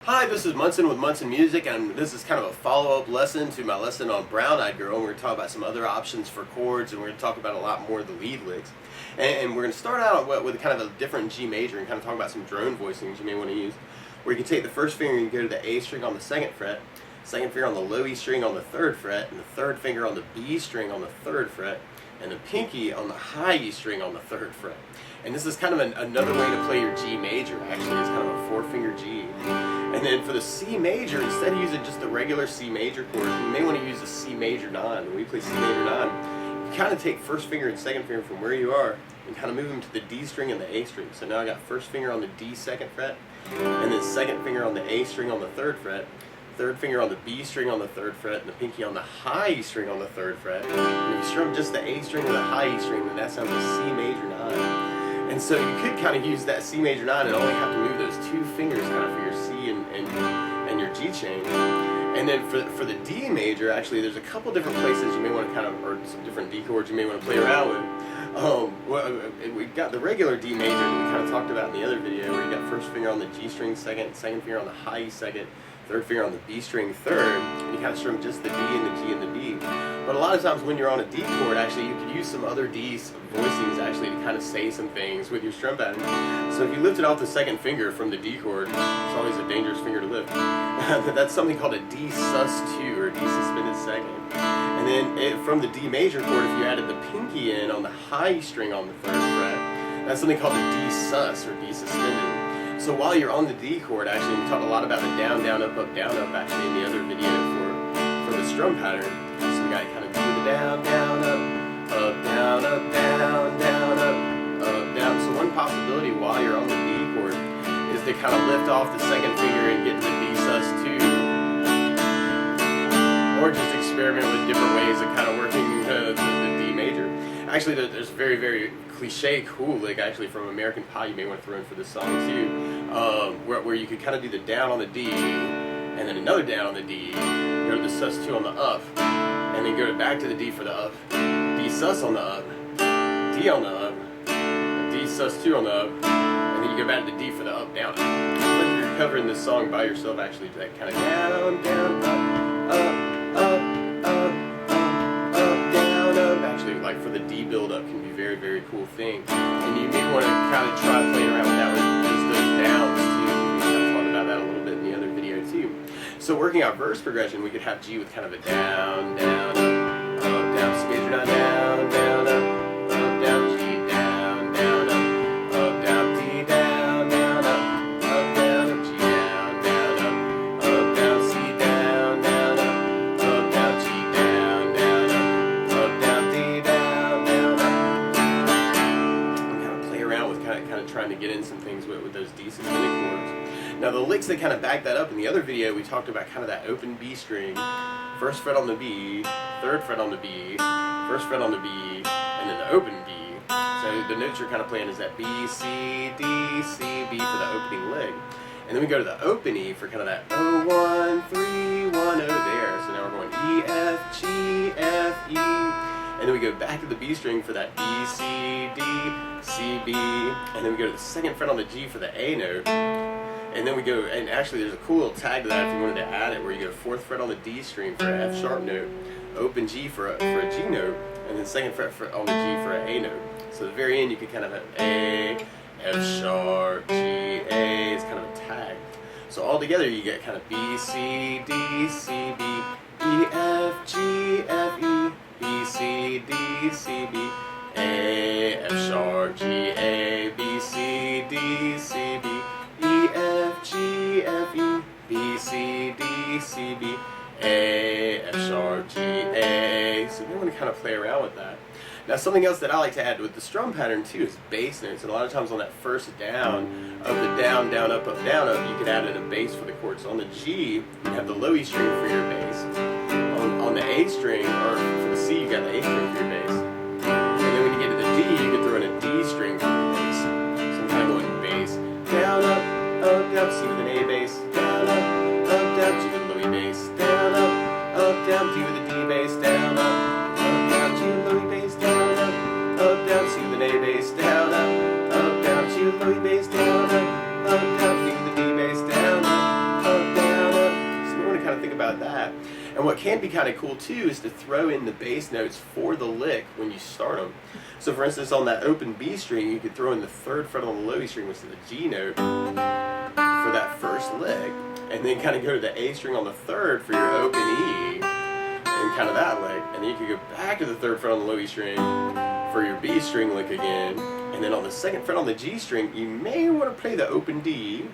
Hi, this is Munson with Munson Music, and this is kind of a follow-up lesson to my lesson on Brown-Eyed Girl. And we're going to talk about some other options for chords, and we're going to talk about a lot more of the lead licks. And we're going to start out with kind of a different G major and kind of talk about some drone voicings you may want to use, where you can take the first finger and you go to the A string on the second fret, second finger on the low E string on the third fret, and the third finger on the B string on the third fret, and the pinky on the high E string on the third fret. And this is kind of another way to play your G major. Actually, it's kind of a four-finger G. And then for the C major, instead of using just the regular C major chord, you may want to use a C major 9. When we play C major 9, you kind of take first finger and second finger from where you are and kind of move them to the D string and the A string. So now I got first finger on the D second fret, and then second finger on the A string on the third fret, third finger on the B string on the third fret, and the pinky on the high E string on the third fret. And if you strum just the A string or the high E string, then that sounds like C major 9. And so you could kind of use that C major 9 and only have to move those two fingers kind of for your C and your G chain. And then for the D major, actually, there's a couple different places you may want to kind of, or some different D chords you may want to play around with. We got the regular D major that we kind of talked about in the other video, where you got first finger on the G string second, second finger on the high E second, third finger on the B string third, and you kind of strum just the D and the G and the B. But a lot of times when you're on a D chord, actually, you could use some other D voicings actually to kind of say some things with your strum pattern. So if you lift it off the second finger from the D chord, it's always a dangerous finger to lift. That's something called a D sus2 or D suspended second. And then from the D major chord, if you added the pinky in on the high string on the third fret, that's something called a D sus or D suspended. So while you're on the D chord, actually, we talked a lot about the down, down, up, actually in the other video for the strum pattern. So we got to kind of do the down, down, up, down, up, down, down, up, down. So one possibility while you're on the D chord is to kind of lift off the second finger and get to the D sus2. Or just experiment with different ways of kind of working the D major. Actually, there's a very, very cliche cool lick actually from American Pie you may want to throw in for this song too, where you could kind of do the down on the D, and then another down on the D, go to the sus2 on the up, and then go back to the D for the up, D sus on the up, D on the up, D sus2 on the up, and then you go back to the D for the up, down, up. Like you're covering this song by yourself actually, that kind of down, down, up, down, up. Actually, like for the D build-up can be a very, very cool thing. And you may want to kind of try playing around with that with just those downs too. We kind of talked about that a little bit in the other video too. So working out verse progression, we could have G with kind of a down, down, up, down, C major 9, down, down, up, down, G, down, down, up, down, D, down, down, up, down, G, down, down, C, down, down, down, G, down, down, D, down, and kind of play around with kind of trying to get in some things with those D suspended chords. Now the licks that kind of back that up in the other video, we talked about kind of that open B string, first fret on the B, third fret on the B, first fret on the B, and then the open B. So the notes you're kind of playing is that B, C, D, C, B for the opening lick. And then we go to the open E for kind of that 0, 1, 3, 1, 0 there. So now we're going E, F, G, F, E. And then we go back to the B string for that B, C, D, C, B. And then we go to the second fret on the G for the A note. And then we go, and actually there's a cool little tag to that if you wanted to add it, where you go fourth fret on the D string for an F sharp note, open G for a G note, and then second fret on the G for an A note. So at the very end you could kind of have A, F sharp, G, A, it's kind of a tag. So all together you get kind of B, C, D, C, B, E, F, G, F, E, B, C, D, C, B, A, F sharp, G, A, B, C, D, C, B, E, F, G, F, E, B, C, D, C, B, A, F sharp, G, A. So we want to kind of play around with that. Now something else that I like to add with the strum pattern too is bass notes. And a lot of times on that first down of the down, down, up, you could add in a bass for the chord. So on the G, you have the low E string for your bass. On the A string, or for the C, you got the A string for your bass. And then when you get to the D, you can throw in a D string for your bass. So I'm kind of going bass, down, down, C with an A bass, down, down, G with a low E bass, down, down, D with a D bass, down, down, G with a low E bass, down, down, C with an A bass, down, down, G with a low E bass, down, down, D with a D bass, down, And what can be kind of cool too is to throw in the bass notes for the lick when you start them. So for instance, on that open B string, you could throw in the 3rd fret on the low E string, which is the G note, for that first lick, and then kind of go to the A string on the 3rd for your open E, and kind of that lick, and then you could go back to the 3rd fret on the low E string for your B string lick again, and then on the 2nd fret on the G string, you may want to play the open D,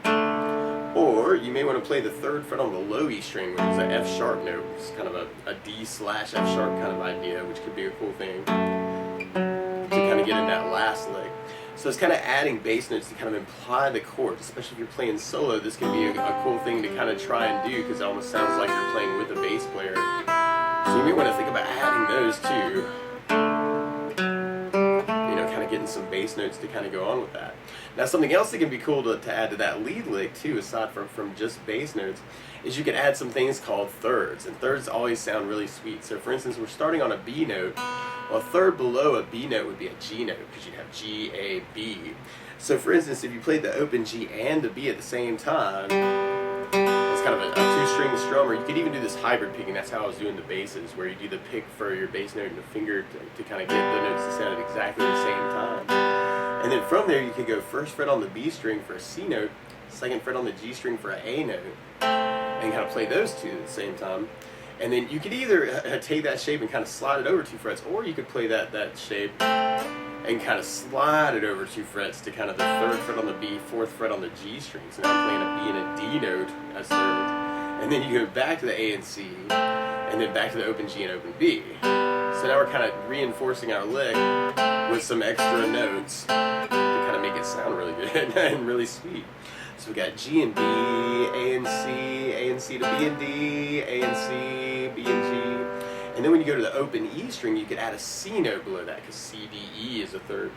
or you may want to play the 3rd fret on the low E string, which is an F sharp note. It's kind of a D slash F sharp kind of idea, which could be a cool thing to kind of get in that last lick. So it's kind of adding bass notes to kind of imply the chords, especially if you're playing solo. This can be a cool thing to kind of try and do, because it almost sounds like you're playing with a bass player. So you may want to think about adding those too. Getting some bass notes to kind of go on with that. Now something else that can be cool to add to that lead lick too, aside from just bass notes, is you can add some things called thirds, and thirds always sound really sweet. So for instance, we're starting on a B note. Well, a third below a B note would be a G note, because you'd have G, A, B. So for instance, if you played the open G and the B at the same time, it's kind of a 2-string strum, or you could even do this hybrid picking. That's how I was doing the basses, where you do the pick for your bass note and the finger to kind of get the notes to sound at exactly the same time. And then from there, you could go 1st fret on the B string for a C note, 2nd fret on the G string for an A note, and kind of play those two at the same time. And then you could either take that shape and kind of slide it over 2 frets, or you could play that shape and kind of slide it over 2 frets to kind of the 3rd fret on the B, 4th fret on the G string. So now I'm playing a B and a D note as 3rd. And then you go back to the A and C, and then back to the open G and open B. So now we're kind of reinforcing our lick with some extra notes to kind of make it sound really good and really sweet. So we got G and B, A and C to B and D, A and C, B and G. And then when you go to the open E string, you could add a C note below that, because C, D, E is a 3rd.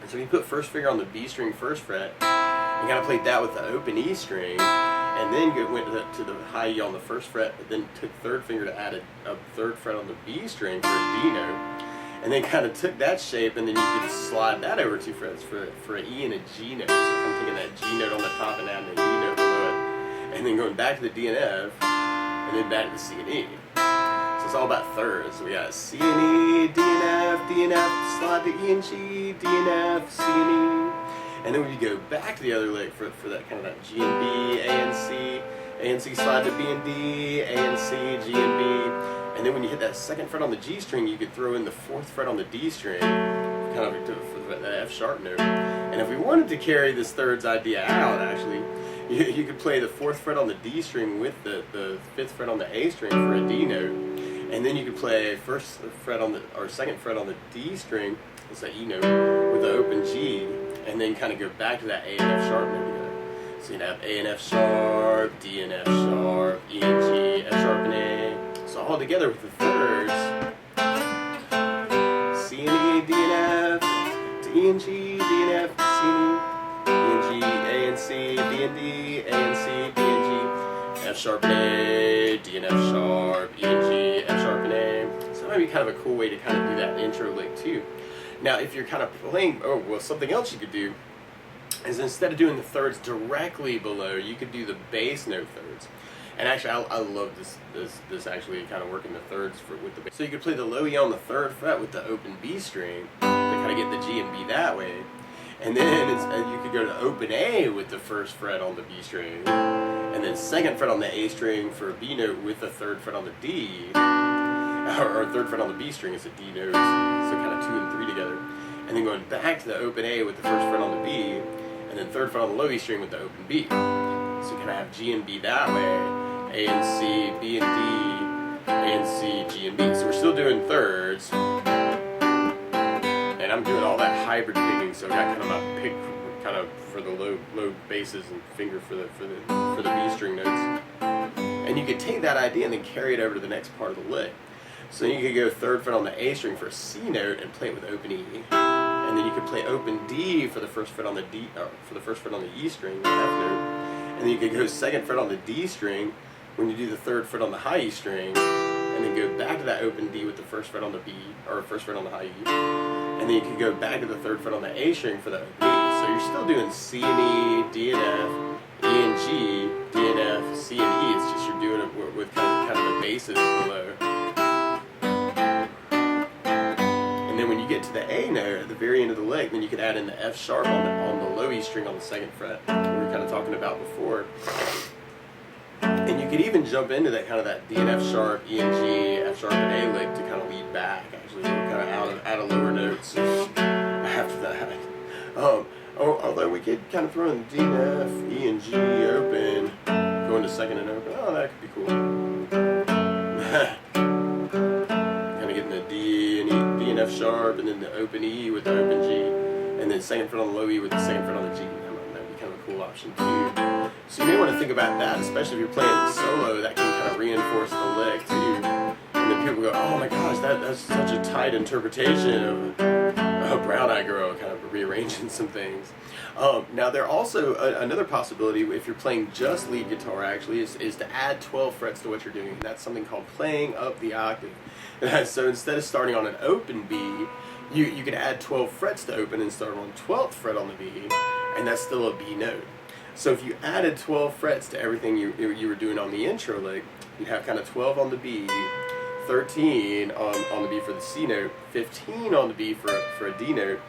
And so you put 1st finger on the B string 1st fret, and kind of played that with the open E string, and then went to the high E on the 1st fret, but then took 3rd finger to add a 3rd fret on the B string for a D note, and then kind of took that shape, and then you could slide that over 2 frets for an E and a G note. So I'm taking that G note on the top and adding an E note below it, and then going back to the D and F, and then back to the C and E. So it's all about thirds. So we got C and E, D and F, slide to E and G, D and F, C and E. And then when you go back to the other lick for that kind of that G and B, A and C, slide to B and D, A and C, G and B. And then when you hit that 2nd fret on the G string, you could throw in the 4th fret on the D string, kind of for that F sharp note. And if we wanted to carry this thirds idea out, actually, you could play the 4th fret on the D string with the 5th fret on the A string for a D note. And then you could play 1st fret on the, or 2nd fret on the D string, it's that E note, with the open G, and then kind of go back to that A and F sharp note together. So you'd have A and F sharp, D and F sharp, E and G, F sharp and A. So all together with the thirds, C and E, D and F, to E and G, D and F, C and E, E and G, A and C, B and D, A and C, B and G, F sharp and A, D and F sharp, E and G, F sharp and A. So that might be kind of a cool way to kind of do that intro lick too. Now if you're kind of playing, oh well, something else you could do is instead of doing the thirds directly below, you could do the bass note thirds. And actually, I love this actually kind of working the thirds with the bass. So you could play the low E on the 3rd fret with the open B string to kind of get the G and B that way. And then you could go to open A with the 1st fret on the B string, and then 2nd fret on the A string for a B note with the 3rd fret on the D, or 3rd fret on the B string is a D note, so kind of 2 and 3 together. And then going back to the open A with the 1st fret on the B, and then 3rd fret on the low E string with the open B. So you kind of have G and B that way. A and C, B and D, A and C, G and B. So we're still doing thirds, and I'm doing all that hybrid picking. So I got kind of my pick, kind of for the low basses and finger for the B string notes. And you could take that idea and then carry it over to the next part of the lick. So you could go 3rd fret on the A string for a C note and play it with open E, and then you could play open D for the 1st fret on the D, or for the 1st fret on the E string, the F note, and then you could go 2nd fret on the D string when you do the 3rd fret on the high E string, and then go back to that open D with the 1st fret on the B, or 1st fret on the high E, and then you can go back to the 3rd fret on the A string for the open E. So you're still doing C and E, D and F, E and G, D and F, C and E. It's just you're doing it with kind of a basses below. And then when you get to the A note at the very end of the lick, then you could add in the F sharp on the low E string on the second fret, we were kind of talking about before. And you could even jump into that kind of that D and F sharp, E and G, F sharp and A lick to kind of lead back, actually, kind of out of lower notes after that. Although we could kind of throw in D and F, E and G open, go into second and open. Oh, that could be cool. Kind of getting the D and F sharp, and then the open E with the open G, and then second fret on the low E with the second fret on the G. That would be kind of a cool option too. So you may want to think about that, especially if you're playing solo. That can kind of reinforce the lick too. And then people go, "Oh my gosh, that's such a tight interpretation of Brown Eyed Girl," kind of rearranging some things. Now there also another possibility if you're playing just lead guitar actually is to add 12 frets to what you're doing. And that's something called playing up the octave. So instead of starting on an open B, you could add 12 frets to open and start on 12th fret on the B, and that's still a B note. So if you added 12 frets to everything you were doing on the intro lick, you'd have kind of 12 on the B, 13 on the B for the C note, 15 on the B for a D note,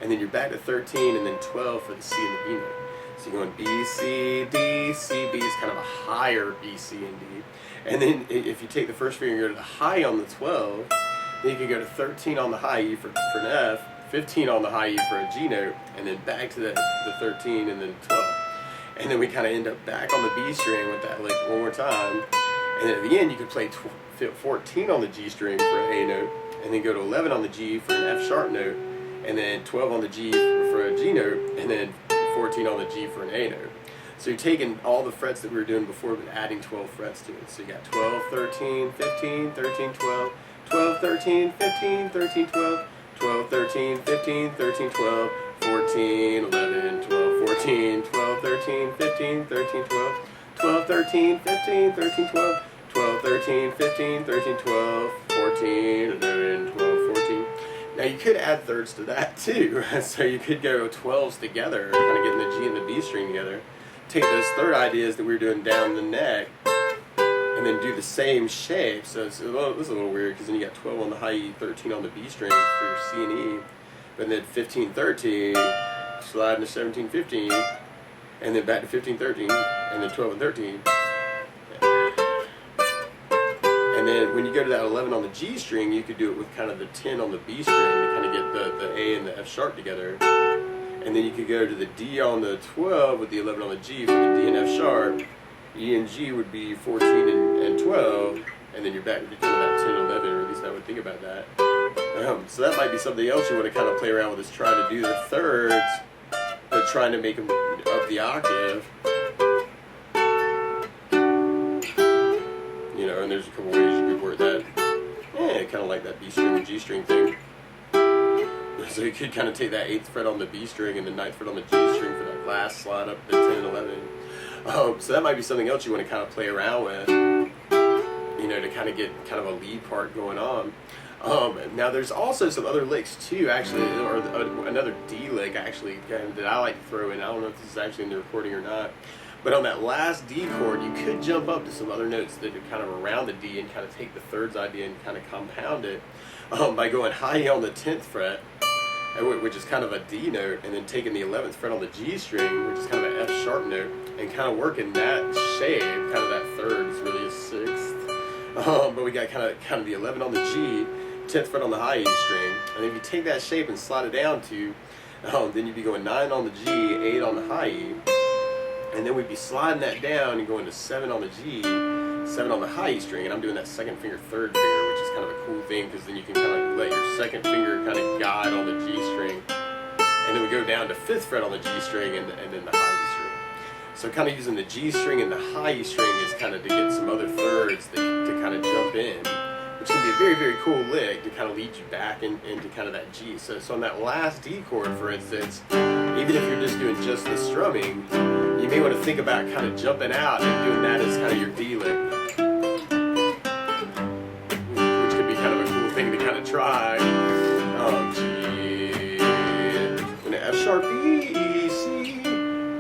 and then you're back to 13 and then 12 for the C and the B note. So you're going B, C, D, C, B is kind of a higher B, C, and D. And then if you take the first finger and go to the high on the 12, then you can go to 13 on the high E for an F, 15 on the high E for a G note, and then back to the 13 and then 12. And then we kind of end up back on the B string with that lick one more time. And then at the end you could play 14 on the G string for an A note, and then go to 11 on the G for an F sharp note, and then 12 on the G for a G note, and then 14 on the G for an A note. So you're taking all the frets that we were doing before but adding 12 frets to it. So you got 12, 13, 15, 13, 12, 12, 13, 15, 13, 12, 12, 13, 15, 13, 12, 14, 11, 12, 14, 12, 13, 15, 13, 12, 12, 13, 15, 13, 12, 12, 13, 15, 13, 12, 14, 11, 12, 14. Now you could add thirds to that too. So you could go 12s together, kind of getting the G and the B string together. Take those third ideas that we were doing down the neck, and then do the same shape. So this is a little weird because then you got 12 on the high E, 13 on the B string for your C and E, but then 15, 13, slide into 17, 15, and then back to 15, 13, and then 12 and 13. And then when you go to that 11 on the G string, you could do it with kind of the 10 on the B string to kind of get the A and the F sharp together. And then you could go to the D on the 12 with the 11 on the G for the D and F sharp. E and G would be 14 and 12, and then you're back to kind of that 10, 11, or at least I would think about that. So that might be something else you want to kind of play around with, is trying to do the thirds, but trying to make them up the octave. You know, and there's a couple ways you could work that. Kind of like that B string and G string thing. So you could kind of take that 8th fret on the B string and the 9th fret on the G string for that last slide up to 10 and 11. So that might be something else you want to kind of play around with, you know, to kind of get kind of a lead part going on. Now there's also some other licks too, actually, or another D lick actually that I like to throw in. I don't know if this is actually in the recording or not, but on that last D chord, you could jump up to some other notes that are kind of around the D and kind of take the thirds idea and kind of compound it by going high E on the 10th fret, which is kind of a D note, and then taking the 11th fret on the G string, which is kind of an F sharp note, and kind of working that shape, kind of that third is really a 6th. But we got kind of the 11 on the G, 10th fret on the high E string, and if you take that shape and slide it down to, then you'd be going 9 on the G, 8 on the high E, and then we'd be sliding that down and going to 7 on the G, 7 on the high E string, and I'm doing that second finger, third finger, which is kind of a cool thing because then you can kind of let your second finger kind of guide on the G string, and then we go down to 5th fret on the G string and then the high E string. So kind of using the G string and the high E string is kind of to get some other thirds to kind of jump in, which can be a very, very cool lick to kind of lead you back into kind of that G. So on that last D chord, for instance, even if you're just doing just the strumming, you may want to think about kind of jumping out and doing that as kind of your D lick, which could be kind of a cool thing to kind of try. G, and F sharp, B, E, C,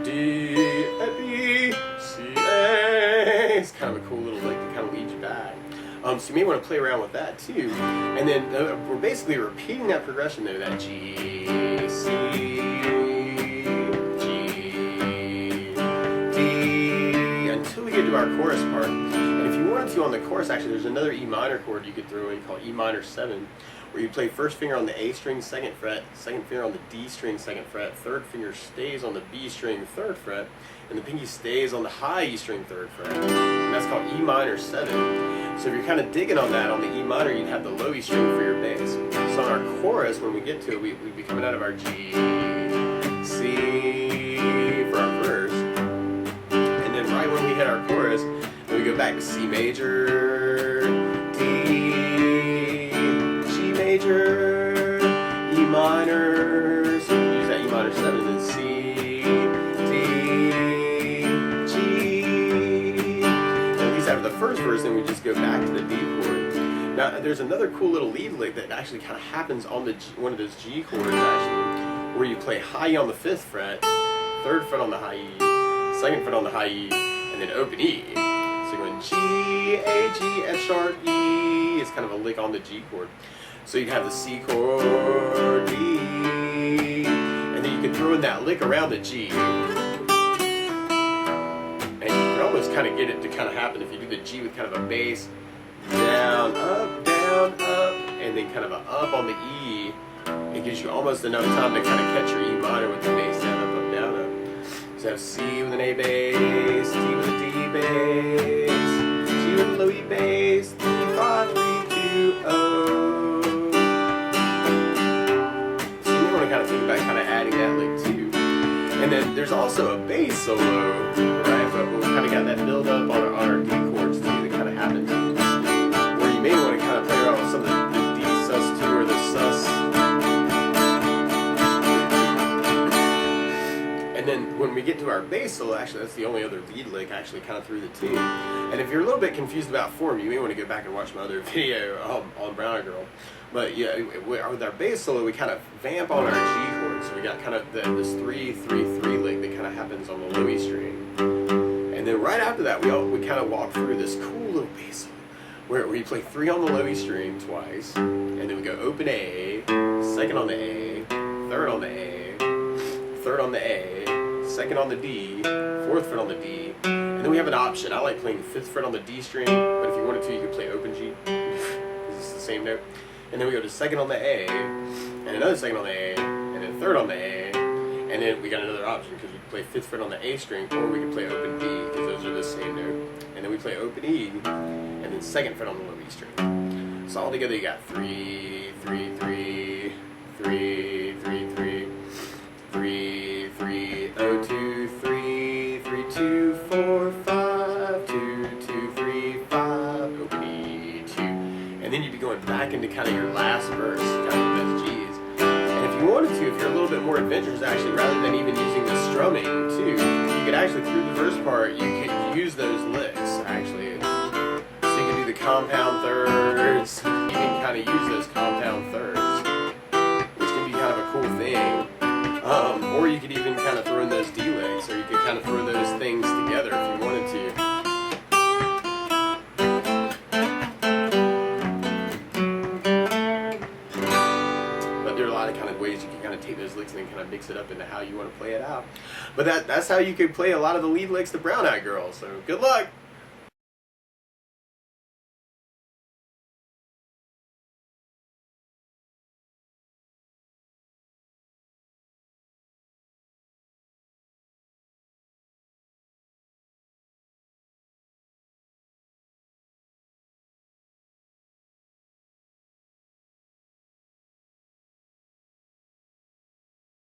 D, F, B, C, A. It's kind of a cool little lick to kind of lead you back. So you may want to play around with that too. And then we're basically repeating that progression there, that G, C, G, D, until we get to our chorus part. And if you wanted to on the chorus, actually, there's another E minor chord you could throw in called E minor 7, where you play first finger on the A string, 2nd fret, second finger on the D string, 2nd fret, third finger stays on the B string, 3rd fret, and the pinky stays on the high E string, 3rd fret. And that's called E minor 7. So if you're kind of digging on that, on the E minor, you'd have the low E string for your bass. So on our chorus, when we get to it, we'd be coming out of our G, C for our verse. And then right when we hit our chorus, then we go back to C major, D, G major, E minor, so we can use that E minor 7, and then C, after the first verse, then we just go back to the D chord. Now, there's another cool little lead lick that actually kind of happens on the one of those G chords, actually, where you play high E on the 5th fret, 3rd fret on the high E, 2nd fret on the high E, and then open E. So you're going G, A, G, F sharp, E. It's kind of a lick on the G chord. So you'd have the C chord, D, and then you can throw in that lick around the G. Almost kind of get it to kind of happen if you do the G with kind of a bass, down, up, and then kind of an up on the E. It gives you almost enough time to kind of catch your E minor with the bass, down, up, down, up. So you have C with an A bass, D with a D bass, G with a low E bass, 3, 5, 3, 2, O. So you want to kind of think about kind of adding that lick too. And then there's also a bass solo, right? But we kind of got that build up on our D chords too that kind of happens. Where you may want to kind of play around with some of the D sus2 or the sus. And then when we get to our bass solo, actually that's the only other lead lick actually kind of through the tune. And if you're a little bit confused about form, you may want to go back and watch my other video on Brown Eyed Girl. But yeah, with our bass solo, we kind of vamp on our G chord. So we got kind of this 3-3-3 lick that kind of happens on the low E string. And then right after that, we kind of walk through this cool little bass solo where you play 3 on the low E string twice, and then we go open A, 2nd on the A, 3rd on the A, 3rd on the A, 2nd on the D, 4th fret on the D, and then we have an option. I like playing 5th fret on the D string, but if you wanted to, you could play open G because it's the same note. And then we go to 2nd on the A, and another 2nd on the A, and then 3rd on the A, and then we got another option because we can play 5th fret on the A string, or we can play open D because those are the same note. And then we play open E, and then 2nd fret on the low E string. So all together you got 3, 3, 3, 3, 3, 3, 3, 3, 0, 2, 3, 3, 2, 4, 5, 2, 2, 3, 5, open E, 2. And then you'd be going back into kind of your last verse, kind of those G's. And if you wanted to, if you're a little bit more adventurous, actually, rather than even using the strumming too, you could actually, through the verse part, you could use those licks, actually. So you can do the compound thirds, you can kind of use those compound thirds, which can be kind of a cool thing. Or you could even kind of throw in those D licks, or you could kind of throw those things together if you wanted to. But there are a lot of kind of ways you can kind of take those licks and then kind of mix it up into how you want to play it out. But that's how you could play a lot of the lead licks to Brown Eyed Girl. So good luck!